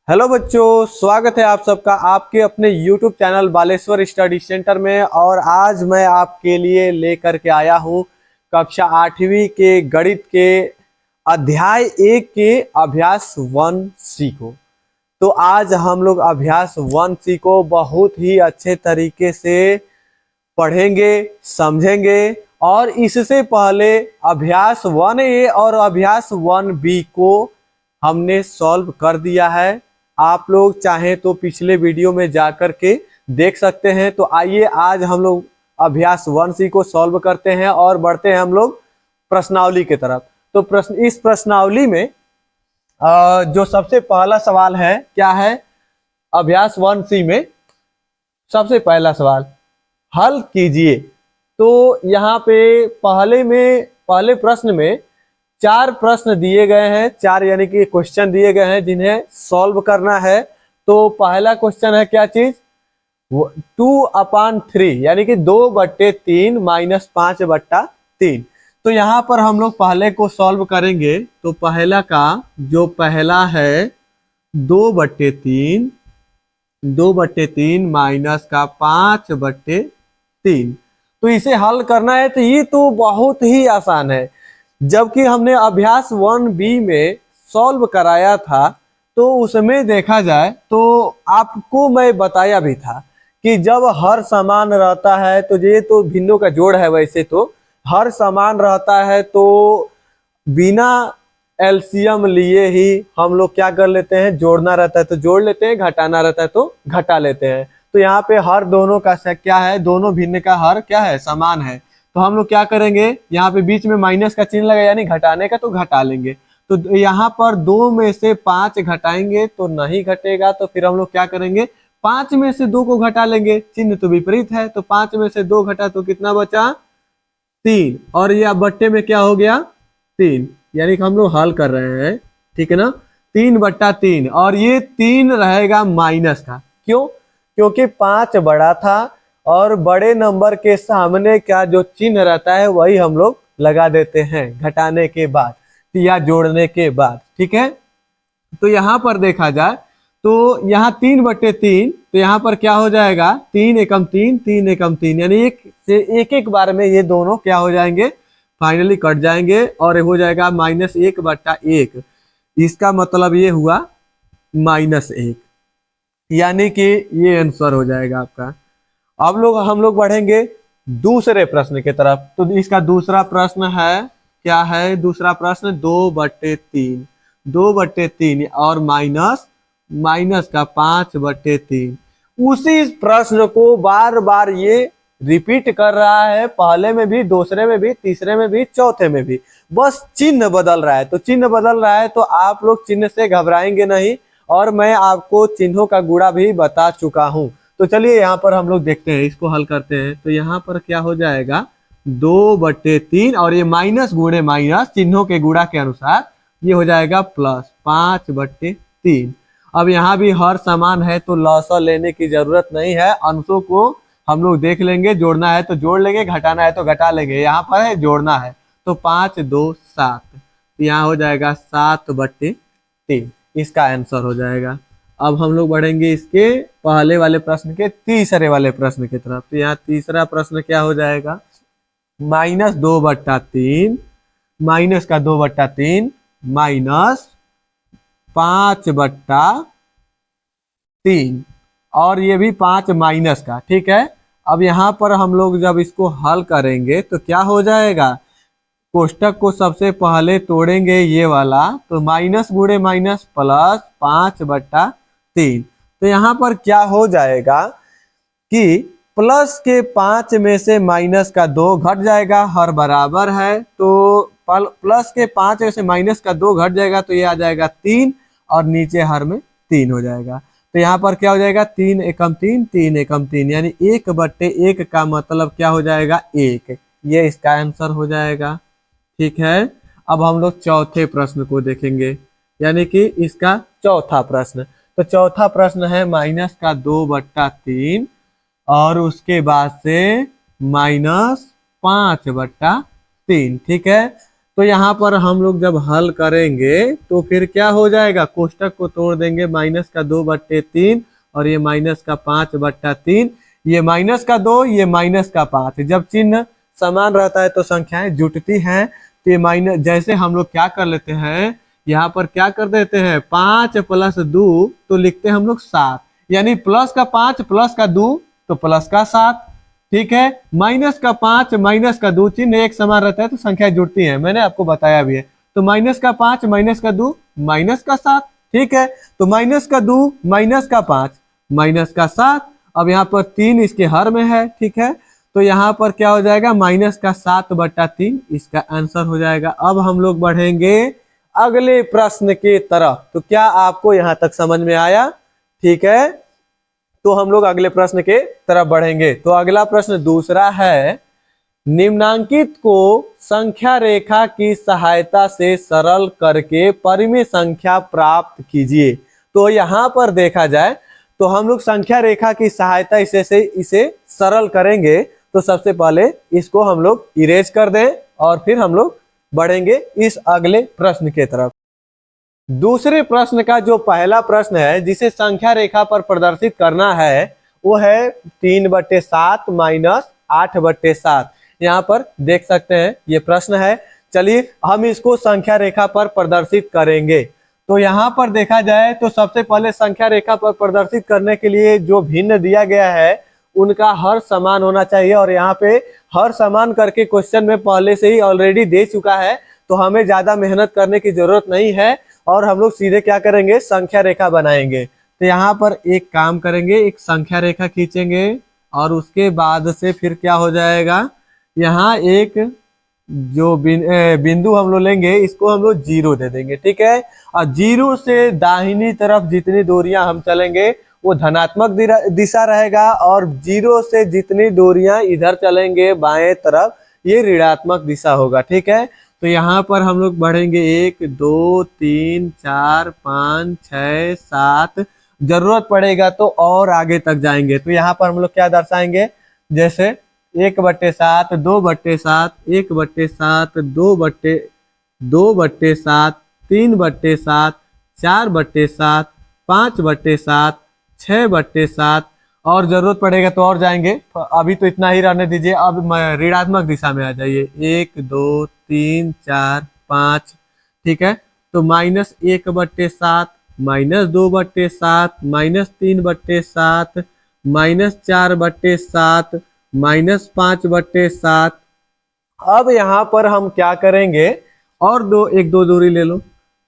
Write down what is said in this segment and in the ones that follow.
Hello बच्चों, स्वागत है आप सबका आपके अपने YouTube channel Baleshwar study centre में। और आज मैं आपके लिए लेकर के आया हूँ कक्षा 8वीं के गणित के अध्याय 1 के अभ्यास 1C को। तो आज हम लोग अभ्यास 1C को बहुत ही अच्छे तरीके से पढ़ेंगे, समझेंगे। और इससे पहले अभ्यास 1A और अभ्यास 1B को हमने सॉल्व कर दिया है। आप लोग चाहें तो पिछले वीडियो में जाकर के देख सकते हैं। तो आइए आज हम लोग अभ्यास 1C को सॉल्व करते हैं और बढ़ते हैं हम लोग प्रश्नावली की तरफ। तो इस प्रश्नावली में जो सबसे पहला सवाल है क्या है, अभ्यास 1C में सबसे पहला सवाल हल कीजिए। तो यहाँ पे पहले प्रश्न में 4 प्रश्न दिए गए हैं, 4 यानी कि क्वेश्चन दिए गए हैं जिन्हें सॉल्व करना है। तो पहला क्वेश्चन है क्या चीज, 2/3 यानी कि 2/3 माइनस 5/3। तो यहाँ पर हम लोग पहले को सॉल्व करेंगे। तो पहला है 2/3 माइनस का 5/3। तो इसे हल करना है। तो ये तो बहुत ही आसान है। जबकि हमने अभ्यास 1B में सॉल्व कराया था तो उसमें देखा जाए तो आपको मैं बताया भी था कि जब हर समान रहता है तो ये तो भिन्नों का जोड़ है, वैसे तो हर समान रहता है तो बिना एलसीएम लिए ही हम लोग क्या कर लेते हैं, जोड़ना रहता है तो जोड़ लेते हैं, घटाना रहता है तो घटा लेते हैं। तो यहाँ पे हर दोनों का क्या है, दोनों भिन्न का हर क्या है, समान है। तो हम लोग क्या करेंगे, यहाँ पे बीच में माइनस का चिन्ह लगा यानी घटाने का, तो घटा लेंगे। तो यहाँ पर 2 में से 5 घटाएंगे तो नहीं घटेगा। तो फिर हम लोग क्या करेंगे, 5 में से 2 को घटा लेंगे, चिन्ह तो विपरीत है। तो 5 में से 2 घटा तो कितना बचा, 3। और ये बट्टे में क्या हो गया, 3, यानी कि हम लोग हल कर रहे हैं, ठीक है ना। 3/3 और ये 3 रहेगा माइनस का। क्यों, क्योंकि 5 बड़ा था और बड़े नंबर के सामने का जो चिन्ह रहता है वही हम लोग लगा देते हैं घटाने के बाद या जोड़ने के बाद, ठीक है। तो यहाँ पर देखा जाए तो यहाँ 3/3, तो यहाँ पर क्या हो जाएगा, 3 एकम 3, 3 एकम 3, यानी एक बार में ये दोनों क्या हो जाएंगे, फाइनली कट जाएंगे और हो जाएगा -1/1। इसका मतलब ये हुआ -1, यानी कि ये आंसर हो जाएगा आपका। अब हम लोग बढ़ेंगे दूसरे प्रश्न की तरफ। तो इसका दूसरा प्रश्न है क्या है, दूसरा प्रश्न 2/3 और माइनस का 5/3। उसी प्रश्न को बार बार ये रिपीट कर रहा है, पहले में भी, दूसरे में भी, तीसरे में भी, चौथे में भी, बस चिन्ह बदल रहा है। तो चिन्ह बदल रहा है तो आप लोग चिन्ह से घबराएंगे नहीं, और मैं आपको चिन्हों का गुणा भी बता चुका हूं। तो चलिए यहाँ पर हम लोग देखते हैं, इसको हल करते हैं। तो यहाँ पर क्या हो जाएगा, 2/3 और ये माइनस गुणे माइनस, चिन्हों के गुणा के अनुसार ये हो जाएगा प्लस 5/3। अब यहाँ भी हर समान है तो लॉसा लेने की जरूरत नहीं है, अंशों को हम लोग देख लेंगे, जोड़ना है तो जोड़ लेंगे, घटाना है तो घटा लेंगे। यहाँ पर है जोड़ना है तो 5 2 7, यहाँ हो जाएगा 7/3, इसका आंसर हो जाएगा। अब हम लोग बढ़ेंगे इसके पहले वाले प्रश्न के तीसरे वाले प्रश्न की तरफ। तो यहाँ तीसरा प्रश्न क्या हो जाएगा, -2/3 माइनस का 2/3 माइनस 5/3 और ये भी 5 माइनस का, ठीक है। अब यहाँ पर हम लोग जब इसको हल करेंगे तो क्या हो जाएगा, कोष्टक को सबसे पहले तोड़ेंगे ये वाला, तो माइनस गुणे माइनस प्लस 5/3। तो यहाँ पर क्या हो जाएगा कि प्लस के 5 में से माइनस का 2 घट जाएगा, हर बराबर है। तो प्लस के 5 में से माइनस का 2 घट जाएगा तो ये आ जाएगा 3 और नीचे हर में 3 हो जाएगा। तो यहाँ पर क्या हो जाएगा, 3 एकम 3, 3 एकम 3, यानी 1/1 का मतलब क्या हो जाएगा, 1। ये इसका आंसर हो जाएगा, ठीक है। अब हम लोग चौथे प्रश्न को देखेंगे, यानी कि इसका चौथा प्रश्न। तो चौथा प्रश्न है माइनस का 2/3 और उसके बाद से -5/3, ठीक है। तो यहाँ पर हम लोग जब हल करेंगे तो फिर क्या हो जाएगा, कोष्टक को तोड़ देंगे, -2/3 और ये -5/3, ये -2 ये -5। जब चिन्ह समान रहता है तो संख्याएं जुटती हैं। तो ये माइनस, जैसे हम लोग क्या कर लेते हैं, यहाँ पर क्या कर देते हैं, 5 + 2 तो लिखते हैं हम लोग 7, यानी +5 + 2 तो +7। ठीक है, -5 -2 चिन्ह एक समान रहता है तो संख्या जुड़ती है, मैंने आपको बताया भी है। तो -5 -2 -7। ठीक है, तो -2 -5 -7। अब यहाँ पर 3 इसके हर में है। ठीक है, तो यहाँ पर क्या हो जाएगा, -7/3 इसका आंसर हो जाएगा। अब हम लोग बढ़ेंगे अगले प्रश्न के तरफ। तो क्या आपको यहाँ तक समझ में आया? ठीक है, तो हम लोग अगले प्रश्न के तरफ बढ़ेंगे। तो अगला प्रश्न दूसरा है, निम्नांकित को संख्या रेखा की सहायता से सरल करके परिमेय संख्या प्राप्त कीजिए। तो यहाँ पर देखा जाए तो हम लोग संख्या रेखा की सहायता से इसे सरल करेंगे। तो सबसे पहले इसको हम लोग इरेज कर दें और फिर हम लोग बढ़ेंगे इस अगले प्रश्न के तरफ। दूसरे प्रश्न का जो पहला प्रश्न है जिसे संख्या रेखा पर प्रदर्शित करना है वो है 3/7 -8/7। यहाँ पर देख सकते हैं ये प्रश्न है। चलिए हम इसको संख्या रेखा पर प्रदर्शित करेंगे। तो यहाँ पर देखा जाए तो सबसे पहले संख्या रेखा पर प्रदर्शित करने के लिए जो भिन्न दिया गया है उनका हर समान होना चाहिए, और यहाँ पे हर समान करके क्वेश्चन में पहले से ही ऑलरेडी दे चुका है, तो हमें ज्यादा मेहनत करने की जरूरत नहीं है और हम लोग सीधे क्या करेंगे, संख्या रेखा बनाएंगे। तो यहाँ पर एक काम करेंगे, एक संख्या रेखा खींचेंगे और उसके बाद से फिर क्या हो जाएगा, यहाँ एक जो बिंदु हम लोग लेंगे इसको हम लोग 0 दे देंगे। ठीक है, और 0 से दाहिनी तरफ जितनी दूरियां हम चलेंगे वो धनात्मक दिशा रहेगा, और 0 से जितनी दूरियां इधर चलेंगे बाएं तरफ ये ऋणात्मक दिशा होगा। ठीक है, तो यहाँ पर हम लोग बढ़ेंगे 1 2 3 4 5 6 7, जरूरत पड़ेगा तो और आगे तक जाएंगे। तो यहाँ पर हम लोग क्या दर्शाएंगे, जैसे 1/7 2/7 1/7 2/7 3/7 4/7 5/7 6/7, और जरूरत पड़ेगा तो और जाएंगे। अभी तो इतना ही रहने दीजिए, अब ऋणात्मक दिशा में आ जाइए, 1 2 3 4 5। ठीक है, तो -1/7 -2/7 -3/7 -4/7 -5/7। अब यहाँ पर हम क्या करेंगे, और एक दो दूरी ले लो,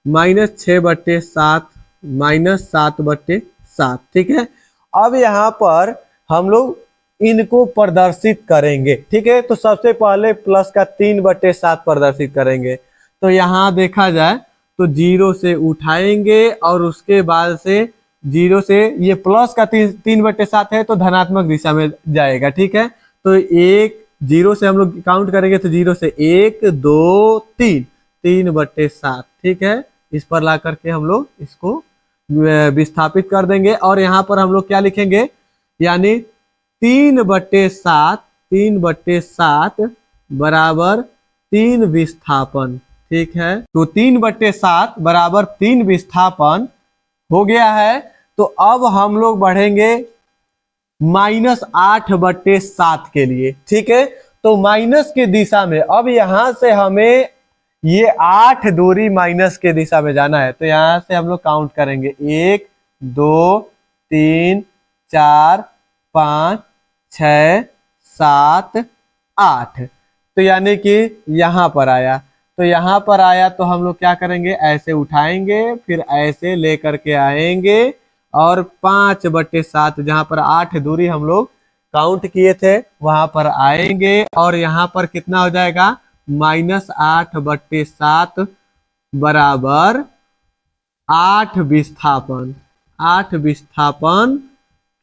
-6/7 -7/7। ठीक है, अब यहाँ पर हम लोग इनको प्रदर्शित करेंगे। ठीक है, तो सबसे पहले प्लस का 3/7 प्रदर्शित करेंगे। तो यहाँ देखा जाए तो 0 से उठाएंगे और उसके बाद से 0 से ये प्लस का 3/7 है तो धनात्मक दिशा में जाएगा। ठीक है, तो 0 से हम लोग काउंट करेंगे तो 0 से 1 2 3 3/7। ठीक है, इस पर ला करके हम लोग इसको विस्थापित कर देंगे, और यहाँ पर हम लोग क्या लिखेंगे, यानी 3/7 बराबर 3 विस्थापन। ठीक है, तो 3/7 बराबर 3 विस्थापन हो गया है। तो अब हम लोग बढ़ेंगे -8/7 के लिए। ठीक है, तो माइनस की दिशा में अब यहां से हमें ये 8 दूरी माइनस के दिशा में जाना है। तो यहां से हम लोग काउंट करेंगे 1 2 3 4 5 6 7 8। तो यानी कि यहाँ पर आया, तो यहाँ पर आया तो हम लोग क्या करेंगे, ऐसे उठाएंगे फिर ऐसे लेकर के आएंगे और 5/7 जहाँ पर 8 दूरी हम लोग काउंट किए थे वहां पर आएंगे, और यहाँ पर कितना हो जाएगा, -8/7 बराबर 8 विस्थापन। 8 विस्थापन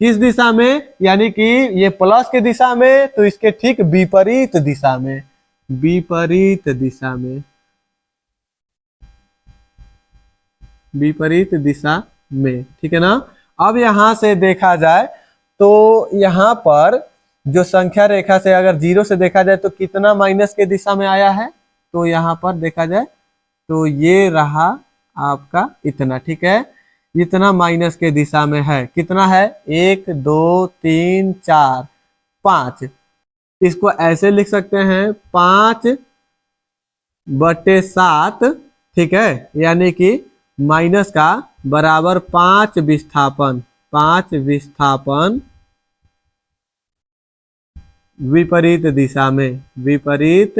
किस दिशा में, यानी कि ये प्लस के दिशा में तो इसके ठीक विपरीत दिशा में, विपरीत दिशा में, विपरीत दिशा में। ठीक है ना। अब यहां से देखा जाए तो यहाँ पर जो संख्या रेखा से अगर 0 से देखा जाए तो कितना माइनस के दिशा में आया है, तो यहाँ पर देखा जाए तो ये रहा आपका इतना, ठीक है। इतना माइनस के दिशा में है, कितना है 1 2 3 4 5। इसको ऐसे लिख सकते हैं 5/7, ठीक है, यानी कि माइनस का बराबर 5 विस्थापन, 5 विस्थापन विपरीत दिशा में, विपरीत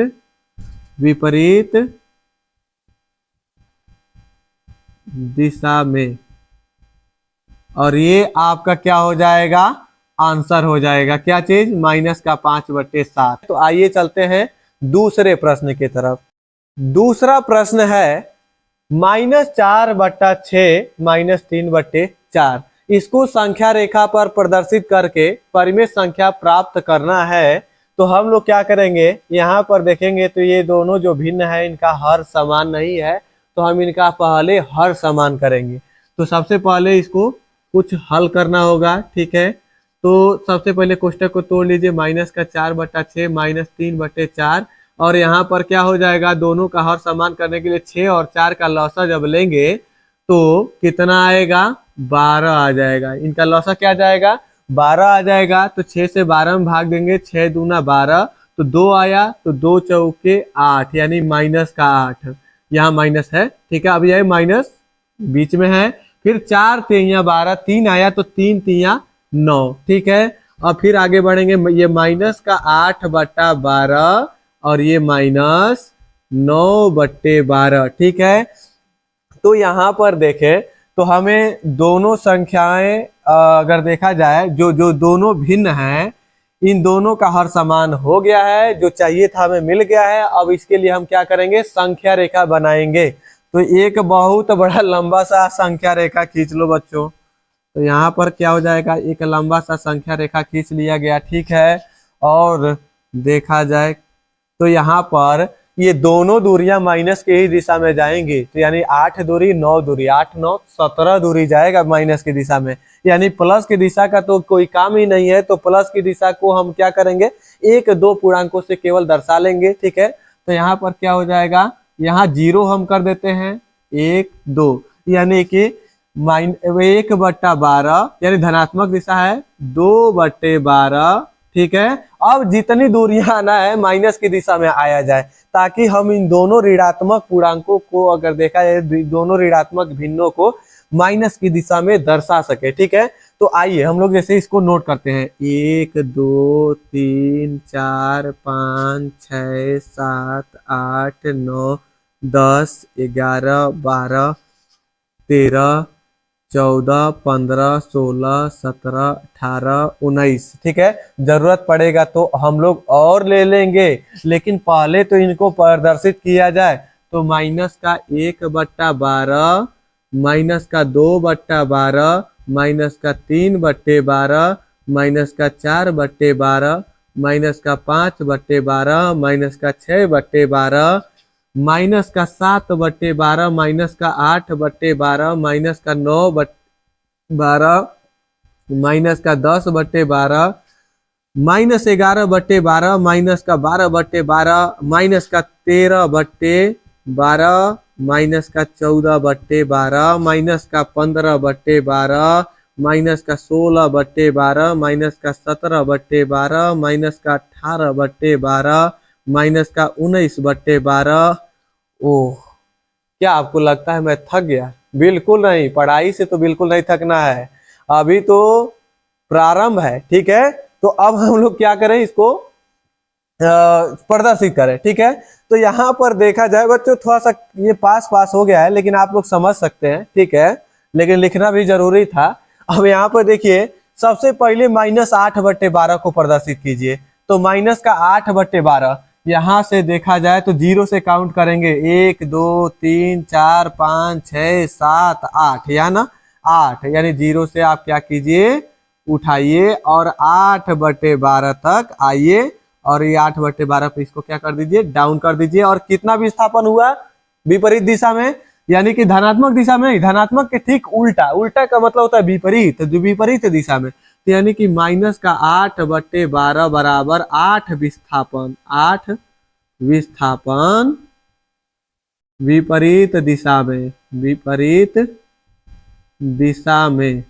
दिशा में। और ये आपका क्या हो जाएगा, आंसर हो जाएगा, क्या चीज, माइनस का 5/7। तो आइए चलते हैं दूसरे प्रश्न की तरफ। दूसरा प्रश्न है -4/6 -3/4। इसको संख्या रेखा पर प्रदर्शित करके परिमेय संख्या प्राप्त करना है। तो हम लोग क्या करेंगे, यहाँ पर देखेंगे तो ये दोनों जो भिन्न है इनका हर समान नहीं है, तो हम इनका पहले हर समान करेंगे। तो सबसे पहले इसको कुछ हल करना होगा, ठीक है। तो सबसे पहले कोष्टक को तोड़ लीजिए, -4/6 -3/4, और यहाँ पर क्या हो जाएगा, दोनों का हर समान करने के लिए 6 और 4 का लौसा जब लेंगे तो कितना आएगा, 12 आ जाएगा। इनका लौसा क्या जाएगा, 12 आ जाएगा। तो 6 से 12 में भाग देंगे, 6 दूना 12, तो 2 आया, तो 2 चौके 8, यानी माइनस का 8, यहाँ माइनस है, ठीक है। अब यह माइनस बीच में है। फिर 4 3 12, 3 आया, तो 3 3 9, ठीक है। और फिर आगे बढ़ेंगे, ये माइनस का 8/12 और ये -9/12, ठीक है। तो यहाँ पर देखें तो हमें दोनों संख्याएं अगर देखा जाए जो जो दोनों भिन्न हैं, इन दोनों का हर समान हो गया है, जो चाहिए था हमें मिल गया है। अब इसके लिए हम क्या करेंगे, संख्या रेखा बनाएंगे। तो एक बहुत बड़ा लंबा सा संख्या रेखा खींच लो बच्चों। तो यहाँ पर क्या हो जाएगा, एक लंबा सा संख्या रेखा खींच लिया गया, ठीक है। और देखा जाए तो यहाँ पर ये दोनों दूरियां माइनस के ही दिशा में जाएंगी, तो यानी 8 दूरी 9 दूरी, 8 9 17 दूरी जाएगा माइनस की दिशा में, यानी प्लस की दिशा का तो कोई काम ही नहीं है। तो प्लस की दिशा को हम क्या करेंगे, 1 2 पूर्णांकों से केवल दर्शा लेंगे, ठीक है। तो यहाँ पर क्या हो जाएगा, यहाँ 0 हम कर देते हैं, 1 2, यानी कि 1/12, यानी धनात्मक दिशा है, 2/12, ठीक है। अब जितनी दूरियां आना है माइनस की दिशा में आया जाए, ताकि हम इन दोनों ऋणात्मक पूर्णांकों को, अगर देखा जाए दोनों ऋणात्मक भिन्नों को माइनस की दिशा में दर्शा सके, ठीक है। तो आइए हम लोग जैसे इसको नोट करते हैं, 1 2 3 4 5 6 7 8 9 10 11 12 13 14 15 16 17 18 19, ठीक है। जरूरत पड़ेगा तो हम लोग और ले लेंगे, लेकिन पहले तो इनको प्रदर्शित किया जाए। तो माइनस का 1/12, माइनस का 2/12, माइनस का 3/12, माइनस का 4/12, माइनस का 5/12, माइनस का 6/12, माइनस का 7/12, माइनस का 8/12, माइनस का 9/12, माइनस का 10/12, माइनस 11/12, माइनस का 12/12, माइनस का 13/12, माइनस का 14/12, माइनस का 15/12, माइनस का 16/12, माइनस का 17/12, माइनस का 18/12, माइनस का 19/12। ओह, क्या आपको लगता है मैं थक गया? बिल्कुल नहीं, पढ़ाई से तो बिल्कुल नहीं थकना है, अभी तो प्रारंभ है, ठीक है। तो अब हम लोग क्या करें, इसको प्रदर्शित करें, ठीक है। तो यहाँ पर देखा जाए बच्चों, थोड़ा सा ये पास पास हो गया है, लेकिन आप लोग समझ सकते हैं, ठीक है, लेकिन लिखना भी जरूरी था। अब यहाँ पर देखिए, सबसे पहले -8/12 को प्रदर्शित कीजिए। तो माइनस का 8/12, यहाँ से देखा जाए तो 0 से काउंट करेंगे, 1 2 3 4 5 6 7 8, या ना 8, यानी 0 से आप क्या कीजिए, उठाइए और 8/12 तक आइए, और ये 8/12 पे इसको क्या कर दीजिए, डाउन कर दीजिए। और कितना विस्थापन हुआ, विपरीत दिशा में, यानी कि धनात्मक दिशा में नहीं, धनात्मक के ठीक उल्टा, उल्टा का मतलब होता है विपरीत, जो विपरीत दिशा में। तो यानी कि माइनस का 8/12 बराबर 8 विस्थापन, 8 विस्थापन विपरीत दिशा में, विपरीत दिशा में।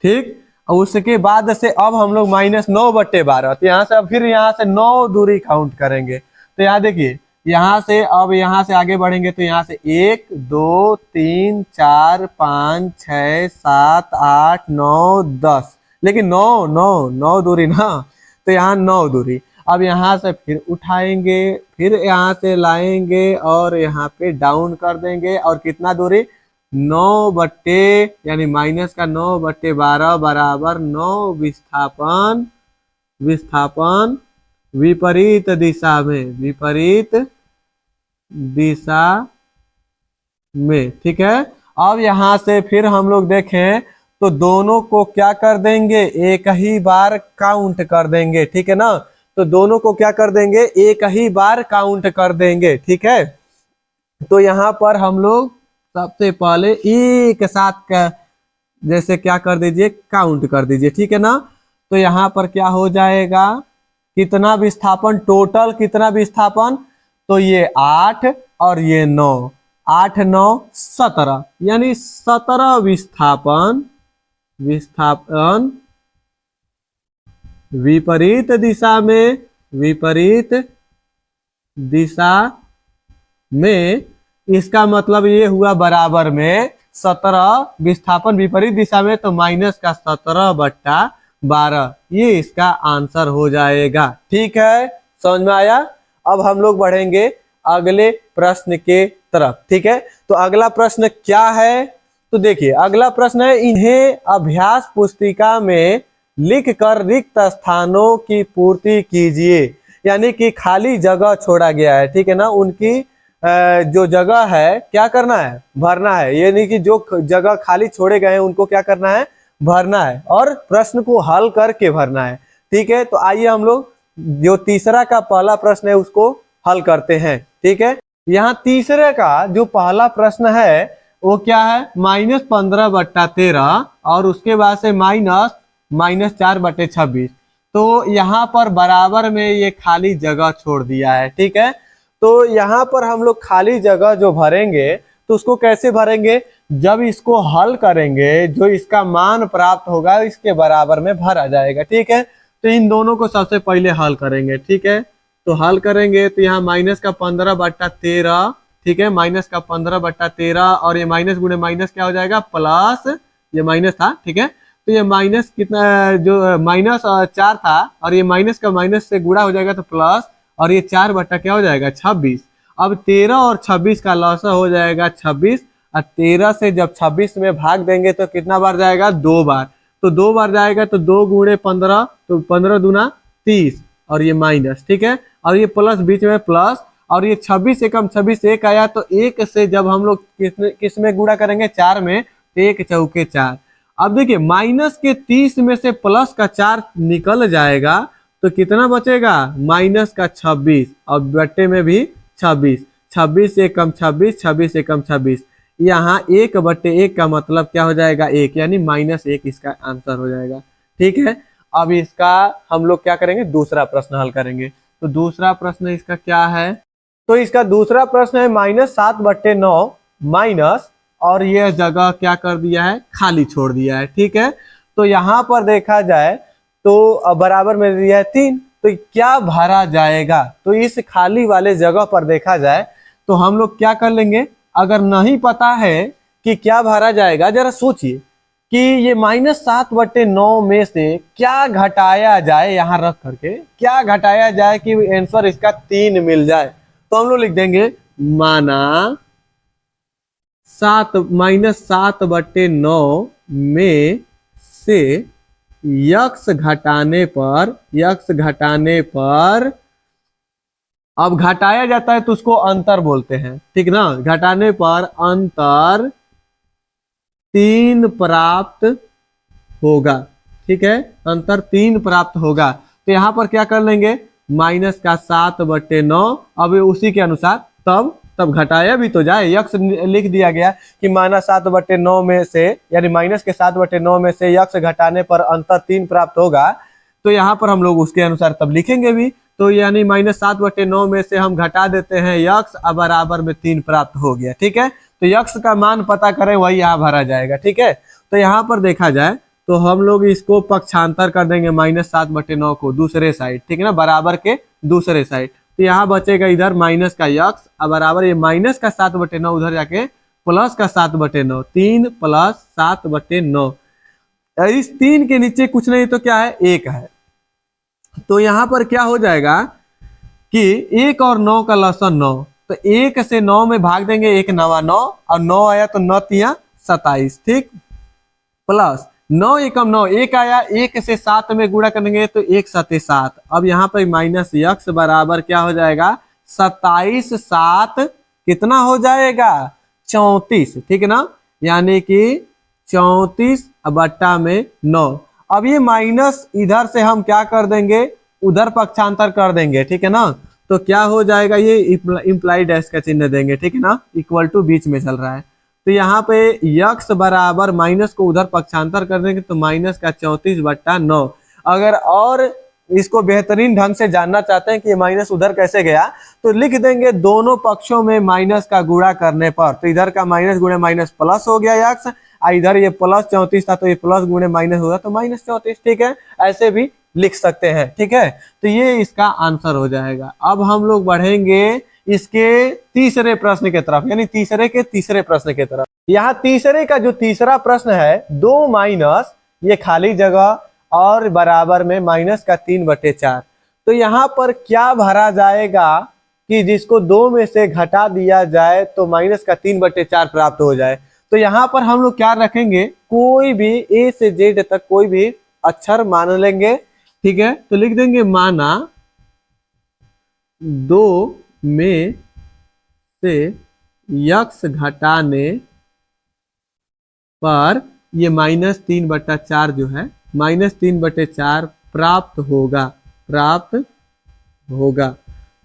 ठीक, और उसके बाद से अब हम लोग -9/12, तो यहाँ से अब फिर यहाँ से 9 दूरी काउंट करेंगे। तो यहाँ देखिए, यहाँ से अब यहाँ से आगे बढ़ेंगे तो यहाँ से 1 2 3 4 5 6 7 8 9 10, लेकिन 9 9 9 दूरी ना, तो यहाँ 9 दूरी। अब यहाँ से फिर उठाएंगे, फिर यहाँ से लाएंगे और यहाँ पे डाउन कर देंगे, और कितना दूरी, 9 यानी -9/12 बराबर 9 विस्थापन, विस्थापन विपरीत दिशा में, विपरीत दिशा में। ठीक है, अब यहाँ से फिर हम लोग देखें तो दोनों को क्या कर देंगे, एक ही बार काउंट कर देंगे। ठीक है ना, तो दोनों को क्या कर देंगे, एक ही बार काउंट कर देंगे। ठीक है, तो यहाँ पर हम लोग सबसे पहले एक साथ का जैसे क्या कर दीजिए, काउंट कर दीजिए। ठीक है ना, तो यहाँ पर क्या हो जाएगा, कितना विस्थापन, टोटल कितना विस्थापन, तो ये 8 और ये 9, 8 9 17, यानी 17 विस्थापन, विस्थापन विपरीत दिशा में, विपरीत दिशा में। इसका मतलब ये हुआ बराबर में 17 विस्थापन विपरीत दिशा में, तो -17/12, ये इसका आंसर हो जाएगा। ठीक है, समझ में आया। अब हम लोग बढ़ेंगे अगले प्रश्न के तरफ। ठीक है, तो अगला प्रश्न क्या है, तो देखिए अगला प्रश्न है, इन्हें अभ्यास पुस्तिका में लिख कर रिक्त स्थानों की पूर्ति कीजिए। यानी कि खाली जगह छोड़ा गया है। ठीक है ना, उनकी जो जगह है क्या करना है, भरना है। यानी कि जो जगह खाली छोड़े गए हैं उनको क्या करना है, भरना है, और प्रश्न को हल करके भरना है। ठीक है, तो आइए हम लोग जो तीसरा का पहला प्रश्न है उसको हल करते हैं। ठीक है, यहाँ तीसरे का जो पहला प्रश्न है वो क्या है, -15/13, और उसके बाद से -4/26। तो यहाँ पर बराबर में ये खाली जगह छोड़ दिया है। ठीक है, तो यहाँ पर हम लोग खाली जगह जो भरेंगे तो उसको कैसे भरेंगे, जब इसको हल करेंगे जो इसका मान प्राप्त होगा इसके बराबर में भरा जाएगा। ठीक है, तो इन दोनों को सबसे पहले हल करेंगे। ठीक है, तो हल करेंगे तो यहाँ -15/13, ठीक है, -15/13, और ये माइनस गुणे माइनस क्या हो जाएगा, प्लस, ये माइनस था। ठीक है, तो ये माइनस कितना, जो -4 था, और ये माइनस का माइनस से गुणा हो जाएगा तो प्लस, और ये 4 क्या हो जाएगा, 26। अब 13 और 26 का लॉस हो जाएगा 26, और 13 से जब 26 में भाग देंगे तो कितना बार जाएगा, 2 बार। तो 2 बार जाएगा तो 2 गुणे 15, तो 15 दूना 30, और ये माइनस। ठीक है, और ये प्लस बीच में प्लस, और ये 26 एकम 26 एक आया, तो एक से जब हम लोग किस में गुणा करेंगे, 4 में, तो 1 चौके 4। अब देखिए माइनस के 30 में से प्लस का 4 निकल जाएगा तो कितना बचेगा, माइनस का 26, और बट्टे में भी 26, 26 एकम 26, 26 एकम 26, यहाँ 1/1 का मतलब क्या हो जाएगा, 1, यानी -1 इसका आंसर हो जाएगा। ठीक है, अब इसका हम लोग क्या करेंगे, दूसरा प्रश्न हल करेंगे। तो दूसरा प्रश्न इसका क्या है, तो इसका दूसरा प्रश्न है -7/9 माइनस, और यह जगह क्या कर दिया है, खाली छोड़ दिया है। ठीक है, तो यहाँ पर देखा जाए तो बराबर में दिया है 3, तो क्या भरा जाएगा, तो इस खाली वाले जगह पर देखा जाए तो हम लोग क्या कर लेंगे, अगर नहीं पता है कि क्या भरा जाएगा, जरा सोचिए कि ये -7/9 में से क्या घटाया जाए, यहाँ रख करके क्या घटाया जाए कि आंसर इसका 3 मिल जाए। तो हम लोग लिख देंगे, माना -7/9 में से यक्स घटाने पर, अब घटाया जाता है तो उसको अंतर बोलते हैं। ठीक ना, घटाने पर अंतर 3 प्राप्त होगा। ठीक है, अंतर 3 प्राप्त होगा। तो यहाँ पर क्या कर लेंगे, माइनस का 7/9, अब उसी के अनुसार तब घटाया भी तो जाए, यक्स लिख दिया गया कि -7/9 में से, यानी माइनस के 7/9 में से यक्स घटाने पर अंतर 3 प्राप्त होगा, तो यहाँ पर हम लोग उसके अनुसार तब लिखेंगे भी। तो यानी -7/9 में से हम घटा देते हैं यक्स, अब बराबर में 3 प्राप्त हो गया। ठीक है, तो यक्स का मान पता करें, वही यहाँ भरा जाएगा। ठीक है, तो यहाँ पर देखा जाए तो हम लोग इसको पक्षांतर कर देंगे -7/9 को दूसरे साइड। ठीक है ना, बराबर के दूसरे साइड, तो यहाँ बचेगा इधर माइनस का यक्स, अब बराबर ये माइनस का 7/9 उधर जाके प्लस का 7/9, 3 + 7/9। इस 3 के नीचे कुछ नहीं तो क्या है, 1 है। तो यहाँ पर क्या हो जाएगा कि 1 और 9 का लसन 9, तो 1 से 9 में भाग देंगे, 1 9 9 और 9 आया तो 9 3 27। ठीक, प्लस 9 एकम 9, 1 आया, 1 से 7 में गुणा करेंगे तो 1 7 7। अब यहाँ पर माइनस यक्स बराबर क्या हो जाएगा, 27 7 कितना हो जाएगा, 34। ठीक है ना, यानी कि 34/9। अब ये माइनस इधर से हम क्या कर देंगे, उधर पक्षांतर कर देंगे। ठीक है ना, तो क्या हो जाएगा, ये इम्प्लाई डैश का चिन्ह देंगे। ठीक है ना, इक्वल टू बीच में चल रहा है, तो यहाँ पे यक्स बराबर माइनस को उधर पक्षांतर कर देंगे तो माइनस का 34/9। अगर और इसको बेहतरीन ढंग से जानना चाहते हैं कि ये माइनस उधर कैसे गया, तो लिख देंगे दोनों पक्षों में माइनस का गुणा करने पर, तो इधर का माइनस गुणे माइनस प्लस हो गया यक्स, इधर ये प्लस 34 था तो ये प्लस गुणे माइनस होगा तो -34। ठीक है, ऐसे भी लिख सकते हैं। ठीक है, तो ये इसका आंसर हो जाएगा। अब हम लोग बढ़ेंगे इसके तीसरे प्रश्न की तरफ, यानी तीसरे के तीसरे प्रश्न की तरफ। यहाँ तीसरे का जो तीसरा प्रश्न है, 2 माइनस ये खाली जगह और बराबर में माइनस का 3/4, तो यहाँ पर क्या भरा जाएगा कि जिसको 2 में से घटा दिया जाए तो माइनस का 3/4 प्राप्त हो जाए। तो यहाँ पर हम लोग क्या रखेंगे, कोई भी ए से जेड तक कोई भी अक्षर मान लेंगे। ठीक है, तो लिख देंगे माना 2 में से यक्स घटाने पर ये -3/4 जो है, -3/4 प्राप्त होगा।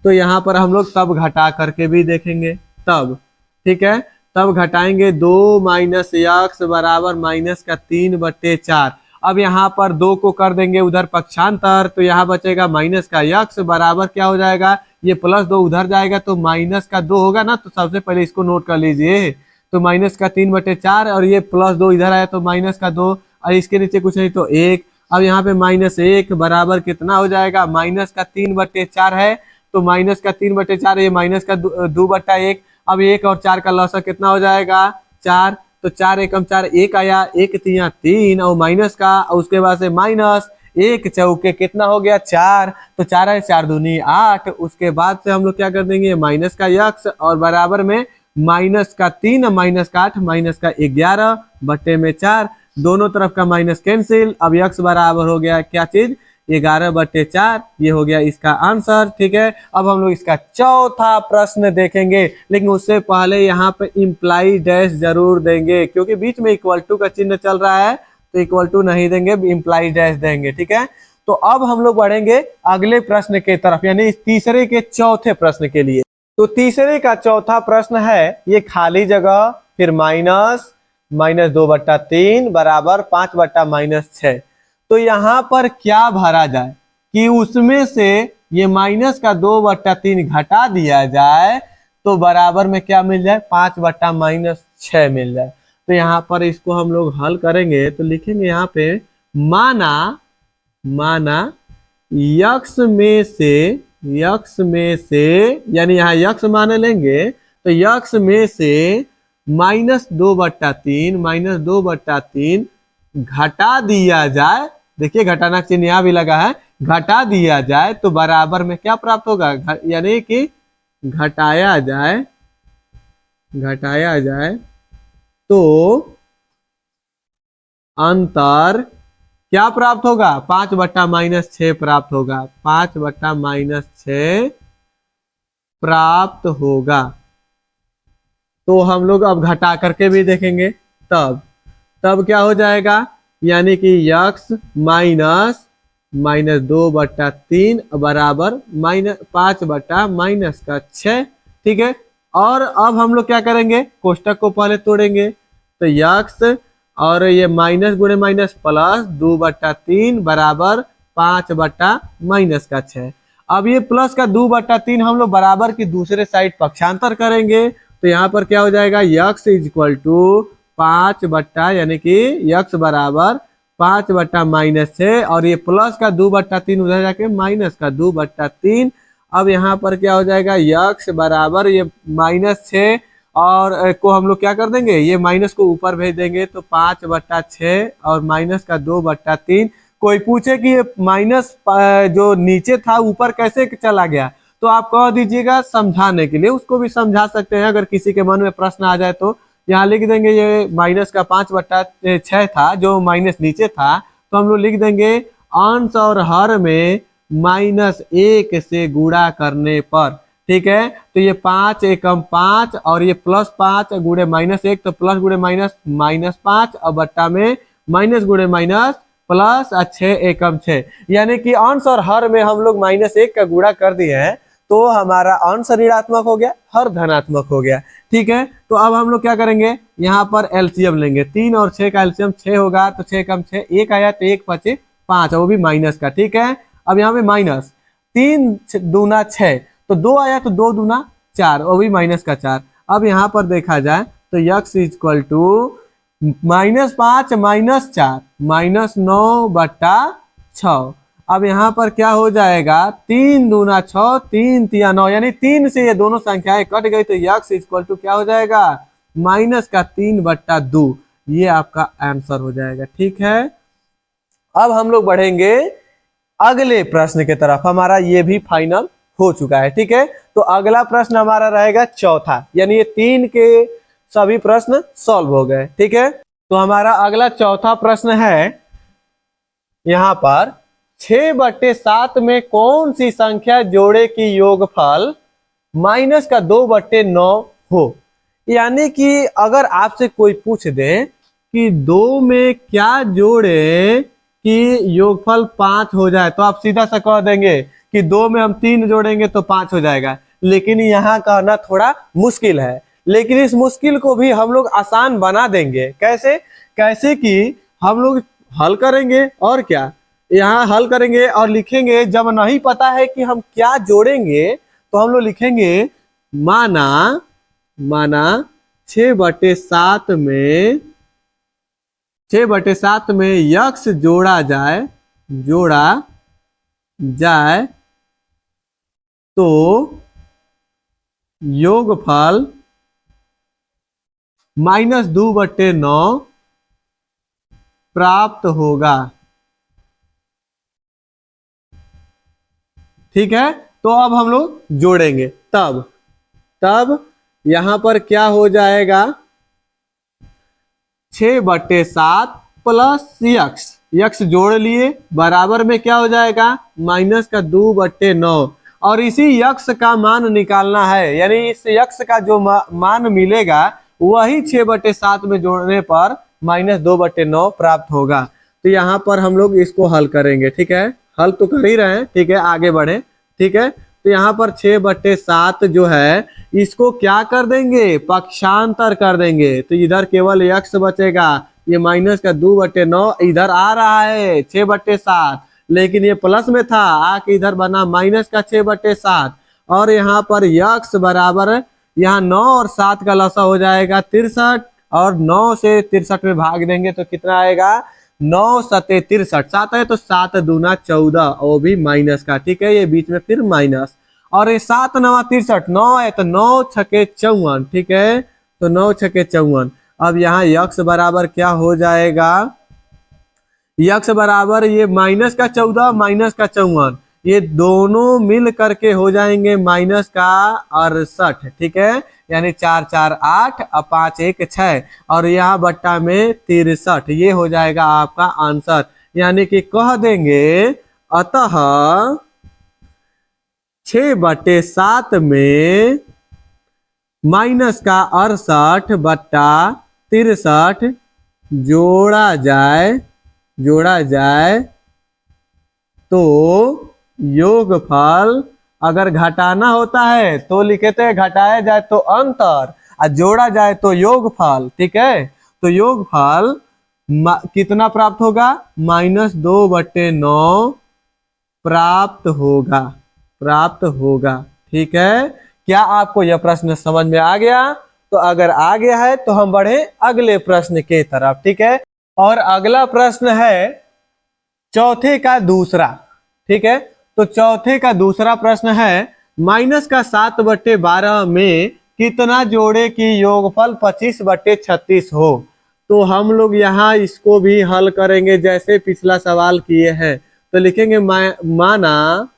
तो यहाँ पर हम लोग तब घटा करके भी देखेंगे तब। ठीक है, तब घटाएंगे 2 माइनस यक्स बराबर माइनस का 3/4। अब यहाँ पर 2 को कर देंगे उधर पक्षांतर, तो यहाँ बचेगा माइनस का यक्स बराबर क्या हो जाएगा, ये +2 उधर जाएगा तो माइनस का 2 होगा ना, तो सबसे पहले इसको नोट कर लीजिए। तो माइनस का 3/4 और ये +2 इधर आया तो माइनस का 2 और इसके नीचे कुछ नहीं तो 1। अब यहाँ पे -1 बराबर कितना हो जाएगा, माइनस का 3/4 है, तो माइनस का 3/4 ये माइनस का 2/1। अब 1 और 4 का लॉस कितना हो जाएगा, 4, तो 4 एकम 4, 1 आया, 1 3 3 और माइनस का, और उसके बाद से माइनस 1 चौके कितना हो गया, 4, तो 4 है 4 दूनी 8। उसके बाद से हम लोग क्या कर देंगे, माइनस का यक्स और बराबर में माइनस का 3 माइनस का 8 माइनस का 11/4, दोनों तरफ का माइनस कैंसिल। अब यक्स बराबर हो गया क्या चीज, 11/4, ये हो गया इसका आंसर। ठीक है, अब हम लोग इसका चौथा प्रश्न देखेंगे, लेकिन उससे पहले यहाँ पे इम्प्लाई डैश जरूर देंगे, क्योंकि बीच में इक्वल टू का चिन्ह चल रहा है, तो इक्वल टू नहीं देंगे, इम्प्लाई डैश देंगे। ठीक है, तो अब हम लोग बढ़ेंगे अगले प्रश्न की तरफ, यानी इस तीसरे के चौथे प्रश्न के लिए। तो तीसरे का चौथा प्रश्न है, ये खाली जगह फिर -2/3 बराबर 5/-6। तो यहाँ पर क्या भरा जाए कि उसमें से ये माइनस का 2/3 घटा दिया जाए तो बराबर में क्या मिल जाए, 5/-6 मिल जाए। तो यहाँ पर इसको हम लोग हल करेंगे तो लिखेंगे यहाँ पे माना यक्स में से यानी यहाँ यक्स मान लेंगे, तो यक्स में से -2/3 घटा दिया जाए, देखिए घटाना चिन्ह यहाँ भी लगा है, घटा दिया जाए तो बराबर में क्या प्राप्त होगा, यानी कि घटाया जाए तो अंतर क्या प्राप्त होगा, 5/-6 प्राप्त होगा, 5/-6 प्राप्त होगा। तो हम लोग अब घटा करके भी देखेंगे, तब क्या हो जाएगा, यानी कि यक्स -2/3 बराबर -5/-6। ठीक है, और अब हम लोग क्या करेंगे, कोष्टक को पहले तोड़ेंगे, तो यक्स और ये माइनस गुणे माइनस प्लस 2/3 बराबर 5/-6। अब ये प्लस का 2/3 हम लोग बराबर की दूसरे साइड पक्षांतर करेंगे, तो यहाँ पर क्या हो जाएगा, यक्स इज इक्वल टू 5 यानी कि यक्स बराबर 5/-6, और ये प्लस का 2/3 उधर जाके माइनस का 2/3। अब यहाँ पर क्या हो जाएगा, यक्स बराबर ये -6 और को हम लोग क्या कर देंगे, ये माइनस को ऊपर भेज देंगे, तो 5/6 और माइनस का 2/3। कोई पूछे कि ये माइनस जो नीचे था ऊपर कैसे चला गया, तो आप कह दीजिएगा समझाने के लिए, उसको भी समझा सकते हैं। अगर किसी के मन में प्रश्न आ जाए तो यहाँ लिख देंगे, ये माइनस का 5/6 था जो माइनस नीचे था, तो हम लोग लिख देंगे अंश और हर में -1 से गुणा करने पर। ठीक है, तो ये 5 एकम 5 और ये +5 गुणे -1, तो प्लस गुणे माइनस -5 और बट्टा में माइनस गुणे माइनस प्लस 6 एकम 6, यानी कि अंश और हर में हम लोग -1 का गुणा कर दिए हैं, तो हमारा अंश ऋणात्मक हो गया, हर धनात्मक हो गया। ठीक है, तो अब हम लोग क्या करेंगे, यहाँ पर एलसीएम लेंगे, 3 और 6 का एलसीएम 6 होगा, तो 6 कम 6 1 आया, तो 1 5 5, वो भी माइनस का। ठीक है, अब यहाँ पे माइनस 3 दूना 6, तो 2 आया, तो 2 दूना 4, वो भी माइनस का 4। अब यहाँ पर देखा जाए तो यक्स इज इक्वल टू -5 -4 -9/6। अब यहाँ पर क्या हो जाएगा, 3 दूना 6, 3 तिया 9, यानी 3 से ये दोनों संख्याएं कट गई, तो यक्स इक्वल टू क्या हो जाएगा, -3/2। ये आपका आंसर हो जाएगा। ठीक है, अब हम लोग बढ़ेंगे अगले प्रश्न की तरफ, हमारा ये भी फाइनल हो चुका है। ठीक है, तो अगला प्रश्न हमारा रहेगा चौथा, यानी ये 3 के सभी प्रश्न सॉल्व हो गए। ठीक है, तो हमारा अगला चौथा प्रश्न है, यहाँ पर 6/7 में कौन सी संख्या जोड़े की योगफल माइनस का 2/9 हो। यानी कि अगर आपसे कोई पूछ दे कि 2 में क्या जोड़े कि योगफल 5 हो जाए, तो आप सीधा सा कह देंगे कि 2 में हम 3 जोड़ेंगे तो 5 हो जाएगा। लेकिन यहाँ कहना थोड़ा मुश्किल है, लेकिन इस मुश्किल को भी हम लोग आसान बना देंगे। कैसे, कैसे कि हम लोग हल करेंगे, और क्या, यहाँ हल करेंगे और लिखेंगे। जब नहीं पता है कि हम क्या जोड़ेंगे, तो हम लोग लिखेंगे माना 6/7 में यक्स जोड़ा जाए तो योगफल -2/9 प्राप्त होगा। ठीक है, तो अब हम लोग जोड़ेंगे, तब यहां पर क्या हो जाएगा, 6/7 प्लस यक्स जोड़ लिए, बराबर में क्या हो जाएगा, -2/9, और इसी यक्स का मान निकालना है। यानी इस यक्स का जो मान मिलेगा वही 6/7 में जोड़ने पर -2/9 प्राप्त होगा। तो यहाँ पर हम लोग इसको हल करेंगे। ठीक है, हल तो कर ही रहे हैं। ठीक है, आगे बढ़े। ठीक है, तो यहाँ पर 6/7 जो है इसको क्या कर देंगे, पक्षांतर कर देंगे, तो इधर केवल यक्स बचेगा। ये माइनस का 2/9 इधर आ रहा है 6/7, लेकिन ये प्लस में था, आके इधर बना माइनस का 6/7, और यहाँ पर यक्स बराबर, यहाँ 9 और 7 का लसा हो जाएगा 63, और 9 से 63 में भाग देंगे तो कितना आएगा, 9 सते 63, 7 है तो 7 दूना 14, वो भी माइनस का। ठीक है, ये बीच में फिर माइनस, और ये 7 9 63, 9 है तो 9 छके 54। ठीक है, तो 9 छके 54। अब यहाँ यक्स बराबर क्या हो जाएगा, यक्स बराबर ये माइनस का 14 माइनस का 54, ये दोनों मिल करके हो जाएंगे माइनस का 68। ठीक है, यानी 4 4 8 और 5 1 6, और यहाँ बट्टा में 63, ये हो जाएगा आपका आंसर। यानी कि कह देंगे अतः 6/7 में माइनस का 68/63 जोड़ा जाए तो योगफल, अगर घटाना होता है तो लिखते हैं घटाया जाए तो अंतर, और जोड़ा जाए तो योगफल। ठीक है, तो योगफल कितना प्राप्त होगा, -2/9 प्राप्त होगा। प्राप्त होगा। ठीक है, क्या आपको यह प्रश्न समझ में आ गया? तो अगर आ गया है तो हम बढ़े अगले प्रश्न के तरफ। ठीक है, और अगला प्रश्न है चौथे का दूसरा। ठीक है, तो चौथे का दूसरा प्रश्न है -7/12 में कितना जोड़े की योगफल 25/36 हो। तो हम लोग यहाँ इसको भी हल करेंगे जैसे पिछला सवाल किए हैं। तो लिखेंगे माना